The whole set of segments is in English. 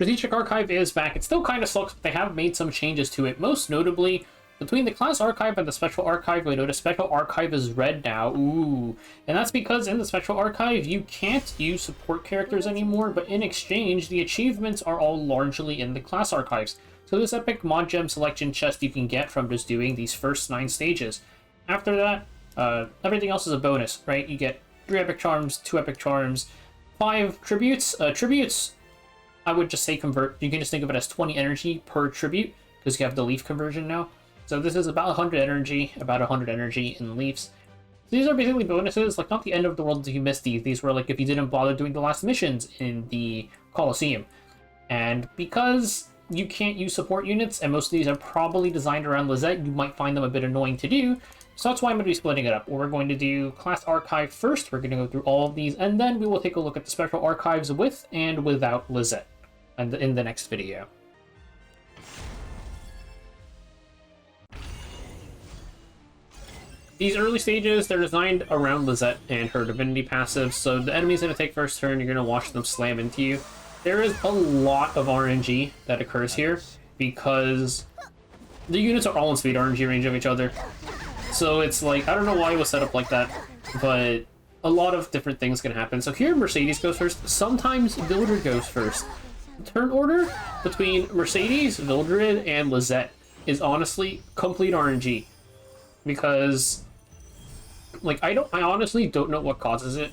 Strategic Archive is back. It still kind of sucks, but they have made some changes to it. Most notably, between the Class Archive and the Special Archive, we notice Special Archive is red now. Ooh. And that's because in the Special Archive, you can't use support characters anymore, but in exchange, the achievements are all largely in the Class Archives. So this epic mod gem selection chest you can get from just doing these first 9 stages. After that, everything else is a bonus, right? You get 3 epic charms, 2 epic charms, 5 tributes. Tributes, I would just say convert. You can just think of it as 20 energy per tribute, because you have the leaf conversion now. So this is about 100 energy, about 100 energy in leaves. So these are basically bonuses, like not the end of the world if you missed these. These were like if you didn't bother doing the last missions in the Colosseum. And because you can't use support units, and most of these are probably designed around Lisette, you might find them a bit annoying to do. So that's why I'm going to be splitting it up. We're going to do Class Archive first. We're going to go through all of these, and then we will take a look at the Special Archives with and without Lisette in the next video. These early stages, they're designed around Lisette and her Divinity passive, so the enemy's going to take first turn, you're going to watch them slam into you. There is a lot of RNG that occurs here, because the units are all in speed RNG range of each other. So it's like, I don't know why it was set up like that, but a lot of different things can happen. So here Mercedes goes first, sometimes Vildred goes first. The turn order between Mercedes, Vildred, and Lisette is honestly complete RNG. Because, like, I honestly don't know what causes it.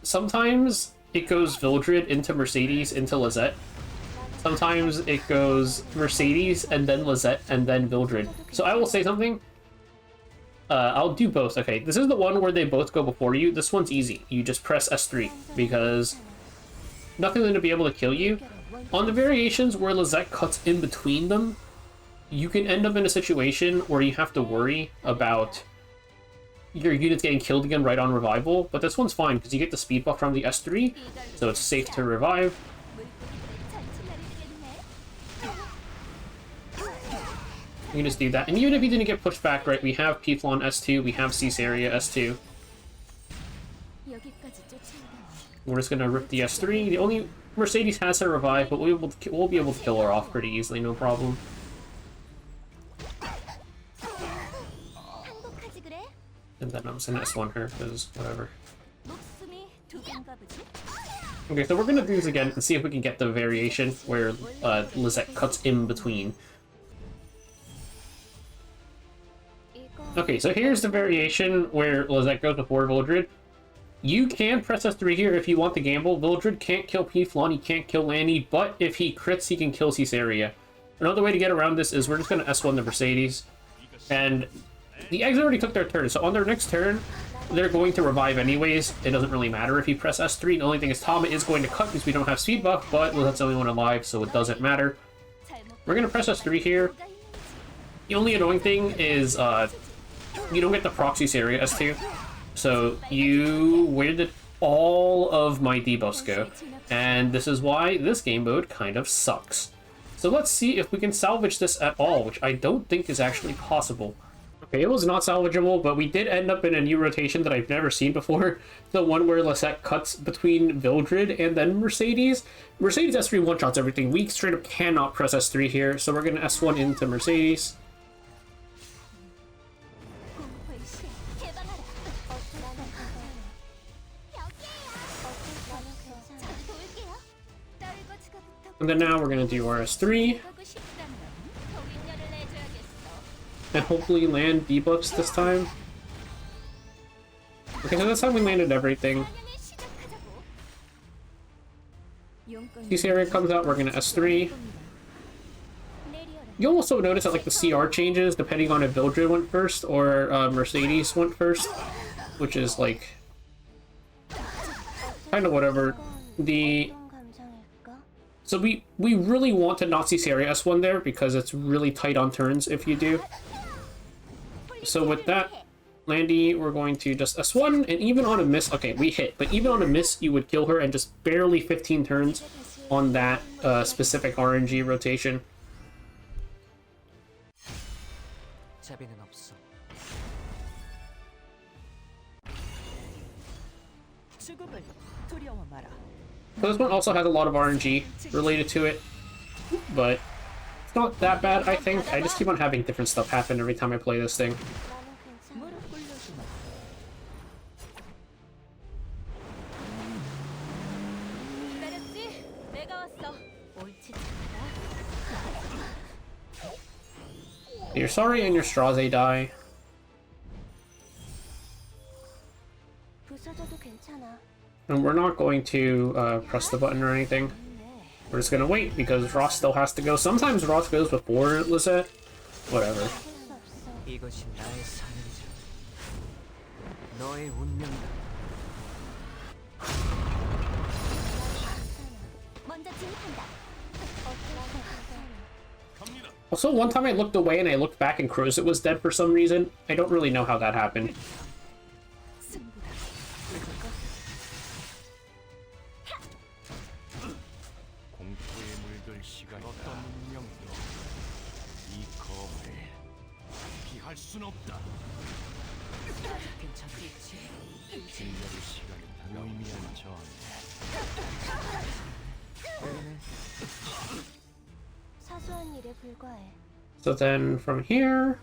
Sometimes it goes Vildred into Mercedes into Lisette. Sometimes it goes Mercedes and then Lisette and then Vildred. So I will say something. I'll do both. Okay, this is the one where they both go before you. This one's easy. You just press S3 because nothing's going to be able to kill you. On the variations where Lisette cuts in between them, you can end up in a situation where you have to worry about your units getting killed again right on revival, but this one's fine because you get the speed buff from the S3, so it's safe to revive. You can just do that, and even if you didn't get pushed back, right, we have Pflon S2, we have Caesarea S2. We're just gonna rip the S3. The only Mercedes has her revive, but we'll be able to kill her off pretty easily, no problem. And then I'm just gonna S1 her, because whatever. Okay, so we're gonna do this again and see if we can get the variation where Lisette cuts in between. Okay, so here's the variation where Lisette goes before Vildred. You can press S3 here if you want to gamble. Vildred can't kill Pflon, he can't kill Lanny, but if he crits, he can kill Caesarea. Another way to get around this is we're just gonna S1 the Mercedes. And the eggs already took their turn, so on their next turn, they're going to revive anyways. It doesn't really matter if you press S3. The only thing is Tama is going to cut because we don't have speed buff, but Lisette's the only one alive, so it doesn't matter. We're going to press S3 here. The only annoying thing is you don't get the proxy area S2. So where did all of my debuffs go? And this is why this game mode kind of sucks. So let's see if we can salvage this at all, which I don't think is actually possible. Okay, it was not salvageable, but we did end up in a new rotation that I've never seen before. The one where Lisette cuts between Vildred and then Mercedes. Mercedes S3 one-shots everything. We straight up cannot press S3 here, so we're going to S1 into Mercedes. And then now we're going to do our S3. And hopefully land debuffs this time. Okay, so that's how we landed everything. Caesarea comes out, we're gonna S3. You'll also notice that like the CR changes depending on if Vildred went first or Mercedes went first, which is like kind of whatever. So we really want to not see Caesarea S1 there because it's really tight on turns if you do. So with that, Landy, we're going to just S1, and even on a miss, okay, we hit, but even on a miss, you would kill her and just barely 15 turns on that specific RNG rotation. So this one also has a lot of RNG related to it, but it's not that bad, I think. I just keep on having different stuff happen every time I play this thing. Your Sari and your Straze die. And we're not going to press the button or anything. We're just gonna wait because Ross still has to go. Sometimes Ross goes before Lisette. Whatever. Also, one time I looked away and I looked back and Crozet was dead for some reason. I don't really know how that happened. So then from here,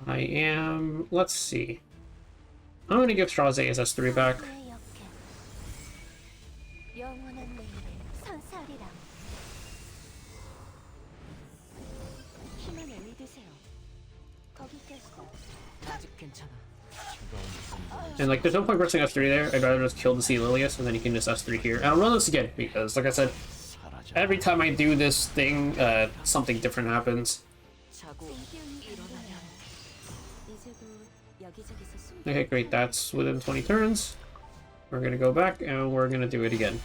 I am, let's see. I'm gonna give Straze his S3 back. And like, there's no point pressing S3 there. I'd rather just kill the Sea Lilius and then you can just S3 here. And I'll run this again because, like I said, every time I do this thing, something different happens. Okay, great. That's within 20 turns. We're gonna go back and we're gonna do it again.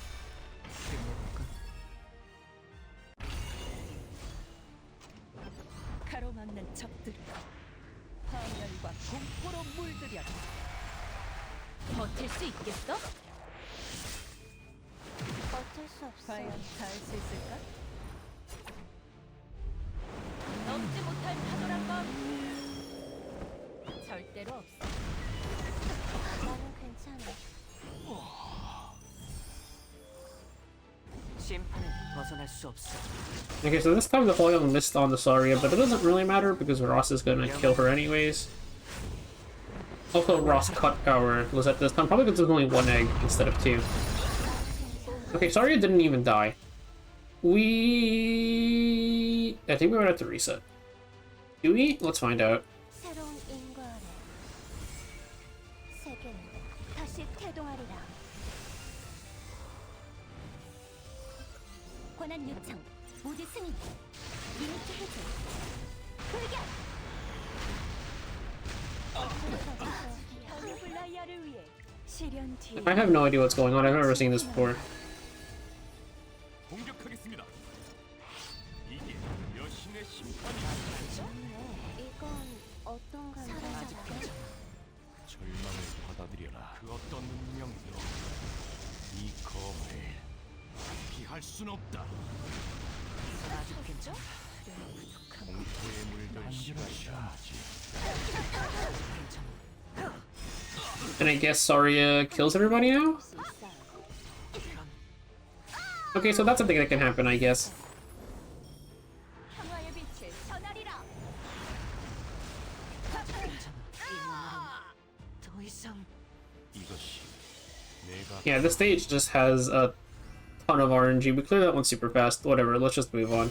Okay, so this time the volume missed on the Saria, but it doesn't really matter because Ross is gonna kill her anyways. Also, Ross cut our Lisette this time, probably because there's only one egg instead of two. Okay, Saria didn't even die. I think we might have to reset. Do we? Let's find out. I have no idea what's going on. I've never seen this before. And I guess Saria kills everybody now? Okay, so that's a thing that can happen, I guess. Yeah, this stage just has a ton of RNG. We cleared that one super fast. Whatever, let's just move on.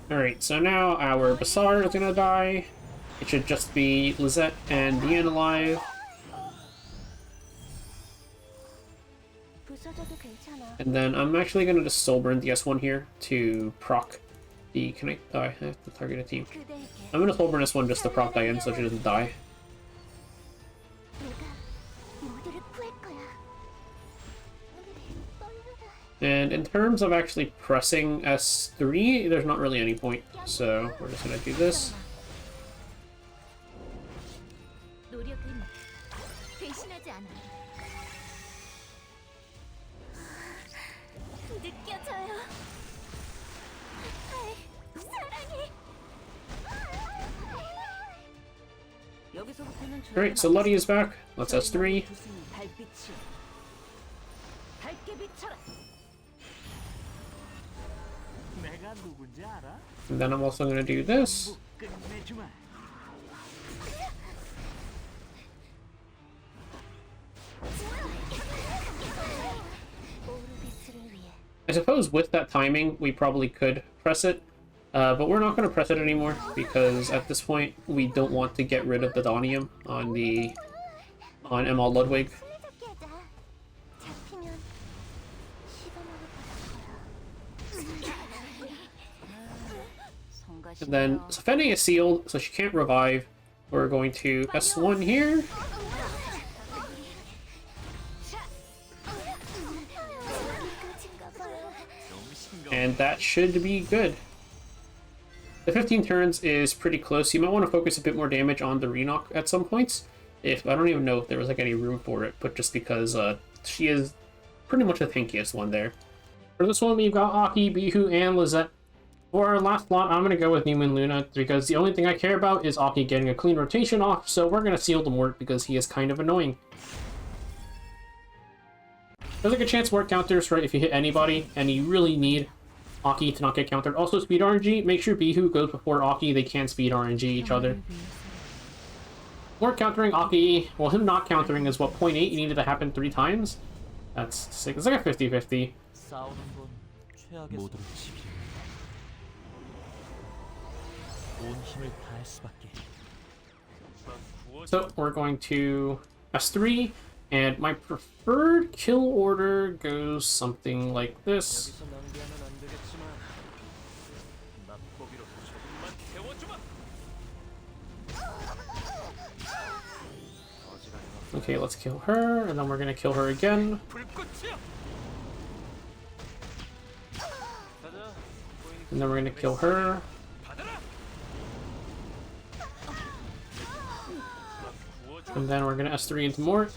Alright, so now our Basar is gonna die. It should just be Lisette and Deanne alive. And then I'm actually gonna just soul burn the S1 here to proc the... Can I... Oh, I have to target a team. I'm gonna soul burn this one just to proc Diane so she doesn't die. And in terms of actually pressing S3, there's not really any point. So we're just gonna do this. Alright, so Luddy is back. Let's S3. And then I'm also going to do this. I suppose with that timing, we probably could press it. But we're not going to press it anymore, because at this point, we don't want to get rid of the Donium on Emal Ludwig. And then Safene is sealed, so she can't revive. We're going to S1 here. And that should be good. The 15 turns is pretty close. You might want to focus a bit more damage on the Renok at some points. I don't even know if there was like any room for it, but just because she is pretty much the tankiest one there. For this one, we've got Aki, Bihu, and Lisette. For our last slot, I'm going to go with Newman Luna, because the only thing I care about is Aki getting a clean rotation off, so we're going to seal the Mort because he is kind of annoying. There's a good chance Mort counters, right, if you hit anybody, and you really need Aki to not get countered. Also, speed RNG, make sure Bihu goes before Aki, they can speed RNG each other. Mort countering Aki, well, him not countering is what, 0.8, you needed to happen 3 times? That's sick. It's like a 50-50. So we're going to S3, and my preferred kill order goes something like this. Okay, let's kill her, and then we're gonna kill her again. And then we're gonna kill her. And then we're gonna S3 into Mort.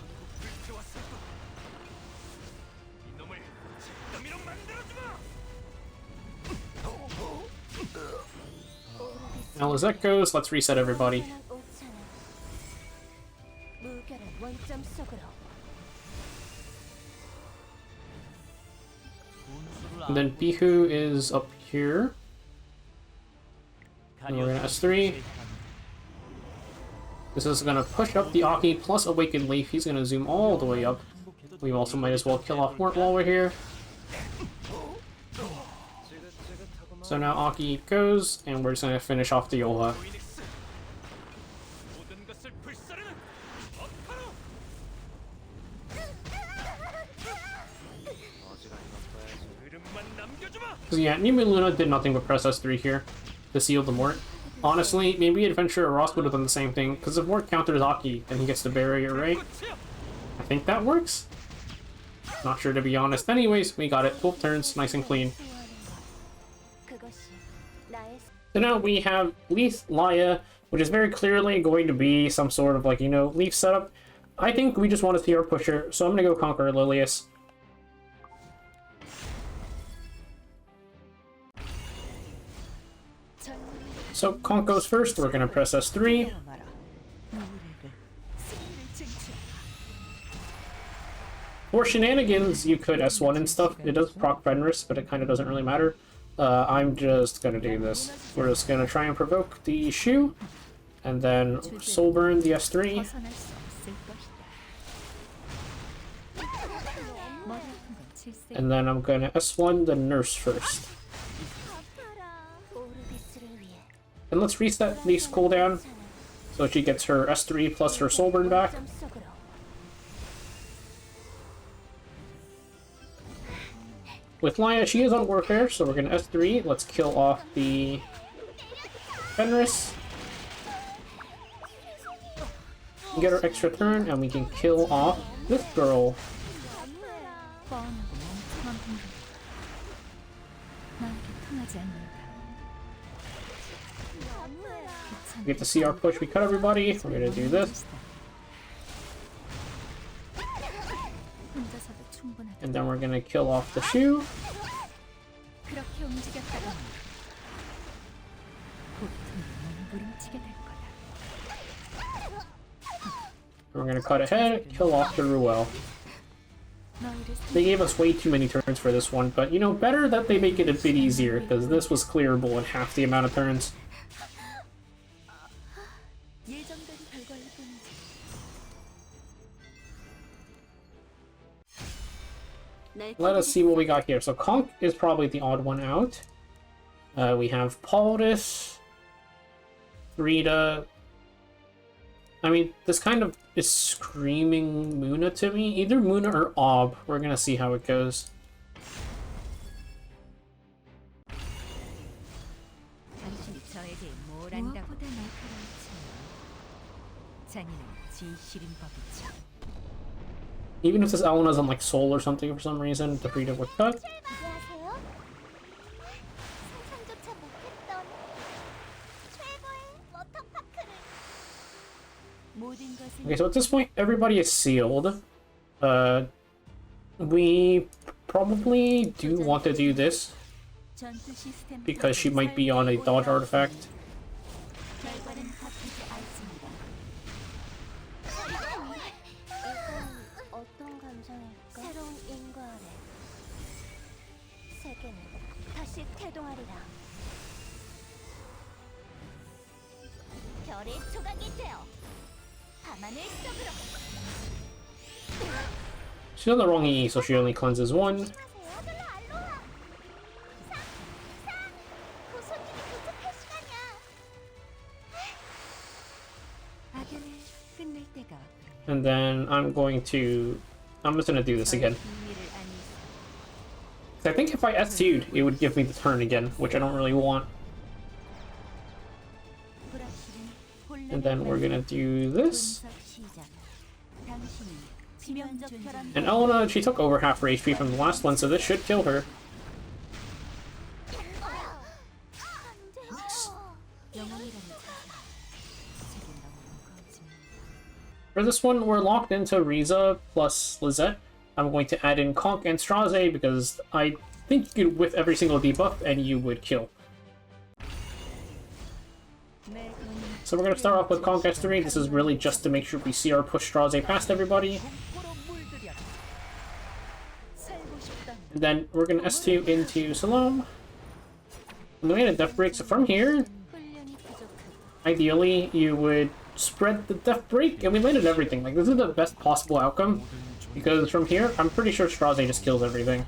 Now Lisette goes, let's reset everybody. And then Bihu is up here. And we're gonna S3. This is gonna push up the Aki plus Awakened Leaf. He's gonna zoom all the way up. We also might as well kill off Mort while we're here. So now Aki goes, and we're just gonna finish off the Yoha. So yeah, Newman Luna did nothing but press S3 here to seal the Mort. Honestly, maybe Adventurer Ross would have done the same thing, because if Mort counters Aki, then he gets the barrier, right? I think that works. Not sure, to be honest. Anyways, we got it. 12 turns, nice and clean. So now we have Leaf Laya, which is very clearly going to be some sort of, like, you know, Leaf setup. I think we just want to see our pusher, so I'm going to go Conqueror Lilius. So Conk goes first, we're going to press S3. For shenanigans, you could S1 and stuff. It does proc Fenris, but it kind of doesn't really matter. I'm just going to do this. We're just going to try and provoke the Shu, and then Soul Burn the S3. And then I'm going to S1 the Nurse first. And let's reset Leaf's cooldown, so she gets her S3 plus her Soul Burn back. With Laya, she is on Warfare, so we're going to S3. Let's kill off the Fenris. Get her extra turn, and we can kill off this girl. We get to see our push. We cut everybody. We're gonna do this. And then we're gonna kill off the shoe. We're gonna cut ahead, kill off the Ruel. They gave us way too many turns for this one, but you know, better that they make it a bit easier, because this was clearable in half the amount of turns. Let us see what we got here. So Conk is probably the odd one out. We have Paulus, Rita. I mean, this kind of is screaming Muna to me. Either Muna or Ob. We're gonna see how it goes. Even if this Elena's on like Soul or something for some reason, the Rita would cut. Okay, so at this point, everybody is sealed. We probably do want to do this because she might be on a dodge artifact. She's on the wrong E, so she only cleanses one. And then I'm just gonna do this again. I think if I S2'd, it would give me the turn again, which I don't really want. And then we're gonna do this. And Elena, she took over half her HP from the last one, so this should kill her. For this one, we're locked into Riza plus Lisette. I'm going to add in Conk and Straze because I think you could whiff every single debuff and you would kill. So we're going to start off with Conk S3. This is really just to make sure we see our push Straze past everybody. And then we're going to S2 into Salome. And we made a Death Break, so from here, ideally you would spread the Death Break, and we landed everything. Like, this is the best possible outcome, because from here, I'm pretty sure Straze just kills everything.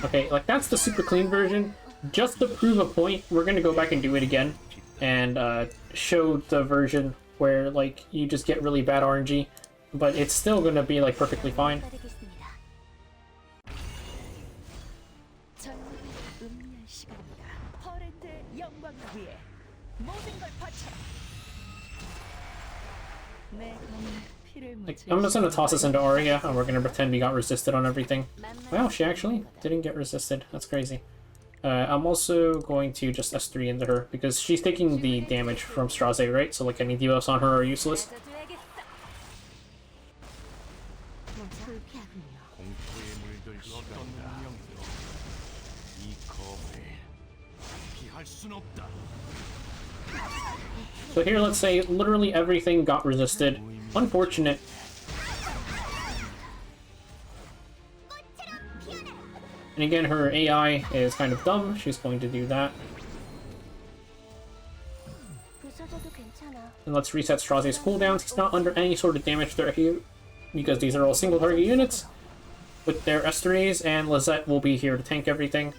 Okay, like, that's the super clean version. Just to prove a point, we're gonna go back and do it again, and show the version where, like, you just get really bad RNG, but it's still gonna be, like, perfectly fine. Like, I'm just gonna toss this into Arya, and we're gonna pretend we got resisted on everything. Wow, she actually didn't get resisted. That's crazy. I'm also going to just S3 into her, because she's taking the damage from Straze, right? So, like, any debuffs on her are useless. So here, let's say, literally everything got resisted. Unfortunate. And again, her AI is kind of dumb. She's going to do that. And let's reset Straze's cooldowns. He's not under any sort of damage threat here, because these are all single target units with their S3s, and Lisette will be here to tank everything.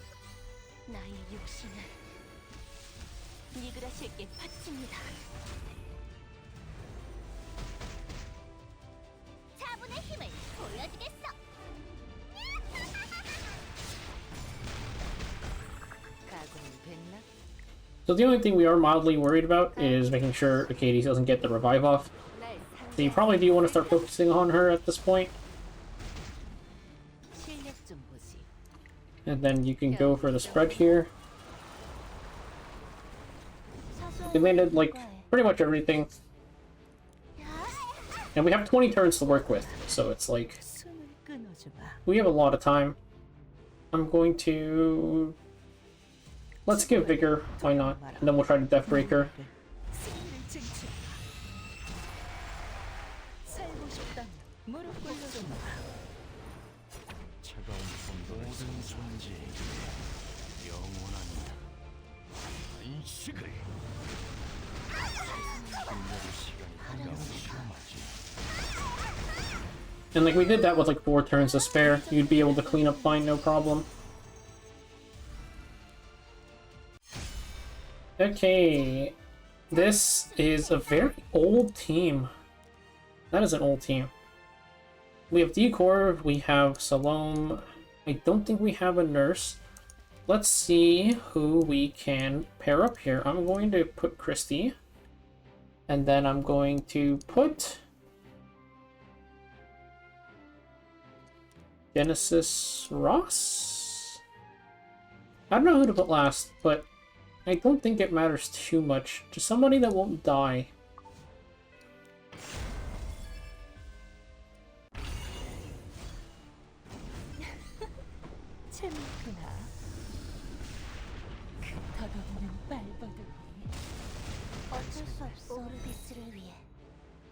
So the only thing we are mildly worried about is making sure Arcades doesn't get the revive off. So you probably do want to start focusing on her at this point. And then you can go for the spread here. We landed, like, pretty much everything. And we have 20 turns to work with, so it's like... we have a lot of time. I'm going to... let's give Vigor, why not? And then we'll try to Death Breaker. And like we did that with like 4 turns to spare, you'd be able to clean up fine, no problem. Okay, this is a very old team. That is an old team. We have Decor, we have Salome. I don't think we have a nurse. Let's see who we can pair up here. I'm going to put Christy. And then I'm going to put... Genesis Ross? I don't know who to put last, but I don't think it matters too much. Just somebody that won't die.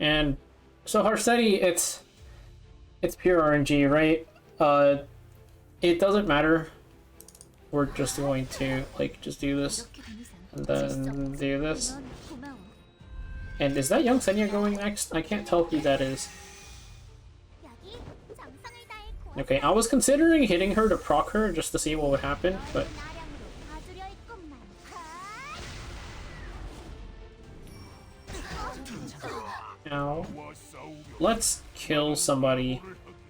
And so Harsetti, it's pure RNG, right? It doesn't matter. We're just going to like just do this and then do this. And is that young Senya going next? I can't tell who that is. Okay, I was considering hitting her to proc her just to see what would happen, but now let's kill somebody.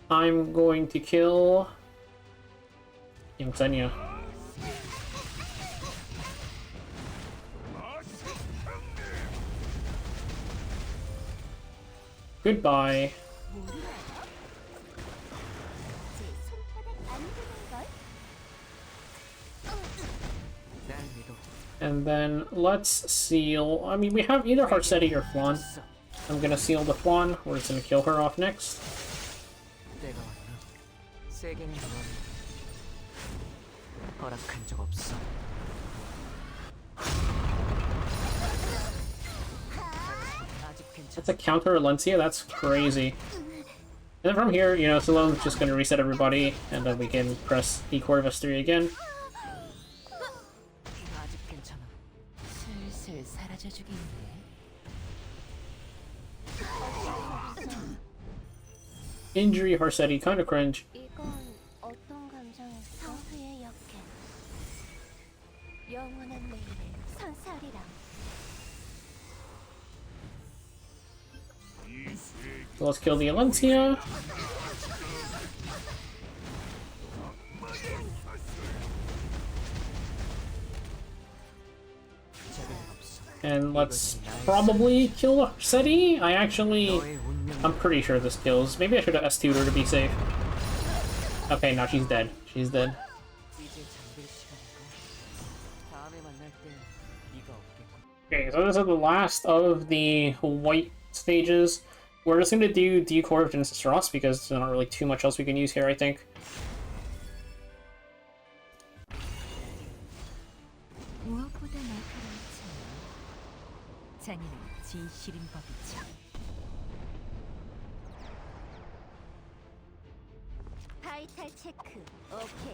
I'm going to kill young Senya. Goodbye. And then let's seal. I mean, we have either Harsetti or Flan. I'm gonna seal the Flan. We're just gonna kill her off next. That's a counter Alencia? That's crazy. And then from here, you know, Salome's just gonna reset everybody, and then we can press E Corvus 3 again. Injury Harsetti, kinda cringe. So let's kill the Alencia. And let's probably kill Harsetti. I'm pretty sure this kills. Maybe I should have S2'd her to be safe. Okay, now she's dead. She's dead. Okay, so this is the last of the white stages. We're just going to do Decor of Genesis Ross because there's not really too much else we can use here, I think.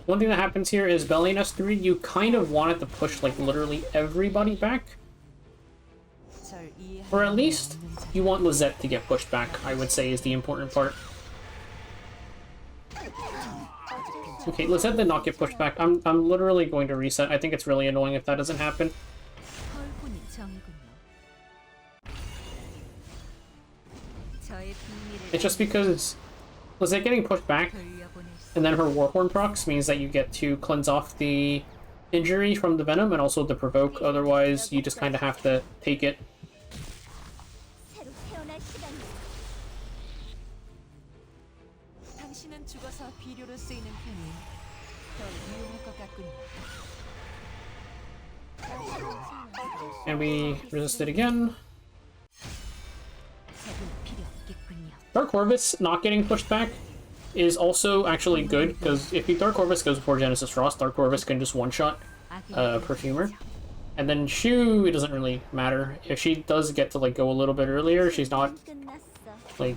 One thing that happens here is Belly and S3, you kind of wanted to push like literally everybody back. Or at least you want Lisette to get pushed back, I would say is the important part. Okay, Lisette did not get pushed back. I'm literally going to reset. I think it's really annoying if that doesn't happen. It's just because Lisette getting pushed back and then her Warhorn procs means that you get to cleanse off the injury from the Venom and also the Provoke, otherwise you just kind of have to take it. 당신은 죽어서 비료로 쓰이는 편이 더 유용할 것 같군요. And we resist it again. 적은 필요 없겠군요. Dark Corvus not getting pushed back is also actually good, because if Dark Corvus goes before Genesis Frost, Dark Corvus can just one-shot Perfumer. And then Shu, it doesn't really matter. If she does get to like go a little bit earlier, she's not like...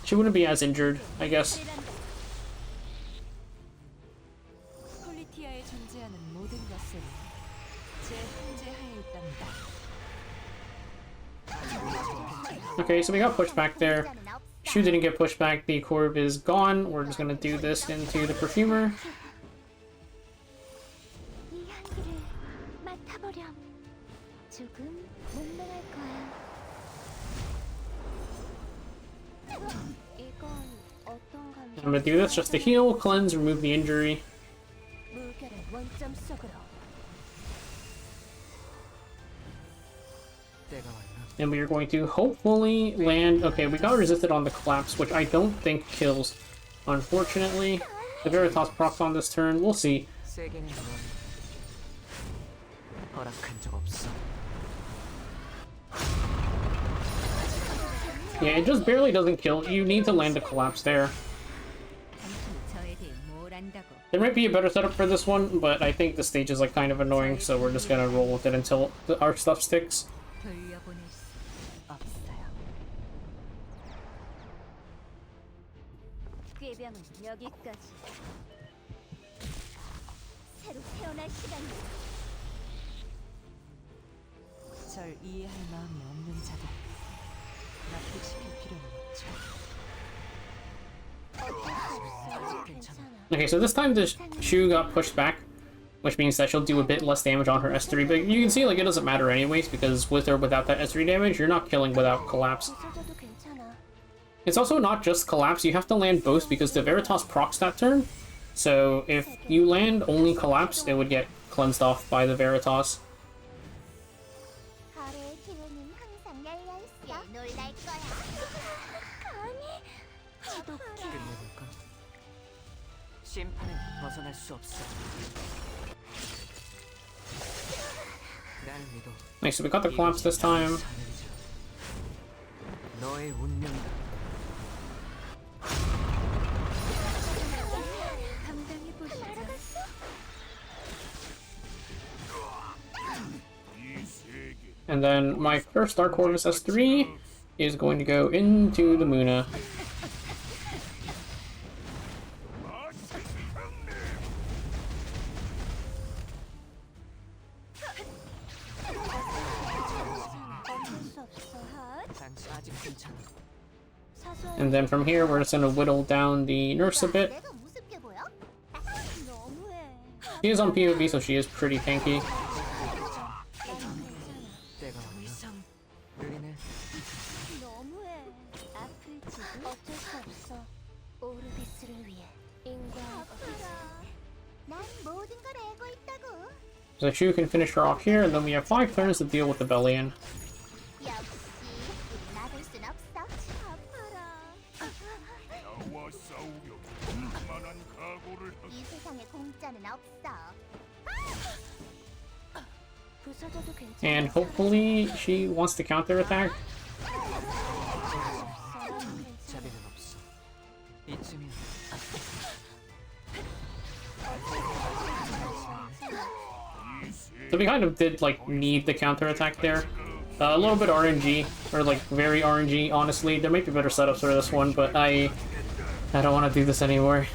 She wouldn't be as injured, I guess. 폴리티아에 존재하는 모든 것은 제 통제하에 있답니다. Okay, so we got pushed back there. Shu didn't get pushed back. The Corv is gone. We're just gonna do this into the Perfumer. I'm gonna do this just to heal, cleanse, remove the injury. And we are going to hopefully land... Okay, we got resisted on the collapse, which I don't think kills. Unfortunately, the Veritas procs on this turn. We'll see. Yeah, it just barely doesn't kill. You need to land a collapse there. There might be a better setup for this one, but I think the stage is like kind of annoying, so we're just gonna roll with it until our stuff sticks. 절 이해할 마음이 없는 자들 납득시킬 필요는 없죠. Okay, so this time the Shu got pushed back, which means that she'll do a bit less damage on her S3, but you can see like it doesn't matter anyways, because with or without that S3 damage, you're not killing without collapse. It's also not just collapse, you have to land both because the Veritas procs that turn, so if you land only collapse, it would get cleansed off by the Veritas. Nice, so we got the collapse this time. And then my first Dark Corvus S3 is going to go into the Muna. And then from here, we're just going to whittle down the nurse a bit. She is on POV, so she is pretty tanky. So Shu can finish her off here, and then we have 5 turns to deal with the Bellion. And hopefully she wants to counterattack. So we kind of did like need the counterattack there. A little bit RNG, or like very RNG, honestly. There might be better setups for this one, but I don't want to do this anymore.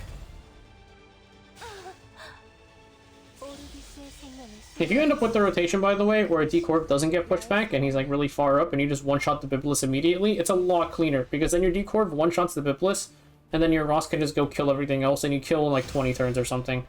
If you end up with the rotation, by the way, where a D-Corp doesn't get pushed back and he's like really far up and you just one-shot the Biblis immediately, it's a lot cleaner, because then your D-Corp one-shots the Biblis and then your Ross can just go kill everything else and you kill in like 20 turns or something.